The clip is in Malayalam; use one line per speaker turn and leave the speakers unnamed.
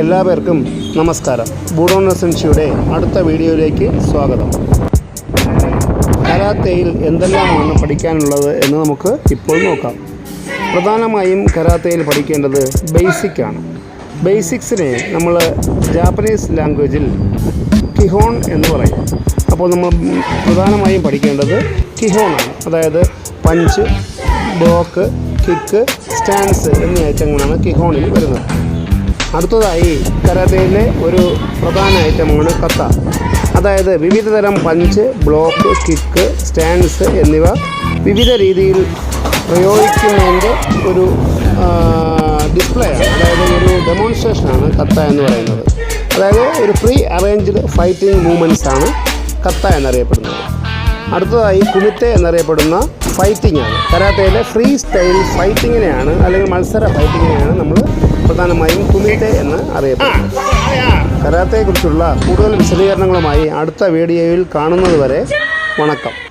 എല്ലാവർക്കും നമസ്കാരം. ബൂഡോ സെൻഷിയുടെ അടുത്ത വീഡിയോയിലേക്ക് സ്വാഗതം. കരാത്തയിൽ എന്തെല്ലാമാണ് പഠിക്കാനുള്ളത് എന്ന് നമുക്ക് ഇപ്പോൾ നോക്കാം. പ്രധാനമായും കരാത്തയിൽ പഠിക്കേണ്ടത് ബേസിക്കാണ്. ബേസിക്സിനെ നമ്മൾ ജാപ്പനീസ് ലാംഗ്വേജിൽ കിഹോൺ എന്ന് പറയും. അപ്പോൾ നമ്മൾ പ്രധാനമായും പഠിക്കേണ്ടത് കിഹോണാണ്. അതായത് പഞ്ച്, ബ്ലോക്ക്, കിക്ക്, സ്റ്റാൻസ് എന്നീ ഐറ്റങ്ങളാണ് കിഹോണിൽ വരുന്നത്. അടുത്തതായി കരാത്തയിലെ ഒരു പ്രധാന ഐറ്റമാണ് കത്ത. അതായത് വിവിധ തരം പഞ്ച്, ബ്ലോക്ക്, കിക്ക്, സ്റ്റാൻസ് എന്നിവ വിവിധ രീതിയിൽ പ്രയോഗിക്കുന്നതിൻ്റെ ഒരു ഡിസ്പ്ലേ ആണ്. അതായത് ഒരു ഡെമോൺസ്ട്രേഷനാണ് കത്ത എന്ന് പറയുന്നത്. അതായത് ഒരു പ്രീ അറേഞ്ച്ഡ് ഫൈറ്റിംഗ് മൂവ്മെൻറ്റ്സ് ആണ് കത്ത എന്നറിയപ്പെടുന്നത്. അടുത്തതായി കുമിത്തെ എന്നറിയപ്പെടുന്ന ഫൈറ്റിംഗ് ആണ്. കരാത്തയിലെ ഫ്രീ സ്റ്റൈൽ ഫൈറ്റിങ്ങിനെയാണ് അല്ലെങ്കിൽ മത്സര ഫൈറ്റിങ്ങിനെയാണ് നമ്മൾ പ്രധാനമായും കുമിത്തെ എന്ന് അറിയപ്പെടുന്നത്. കരാത്തയെക്കുറിച്ചുള്ള കൂടുതൽ വിശദീകരണങ്ങളുമായി അടുത്ത വീഡിയോയിൽ കാണുന്നത് വരെ വണക്കം.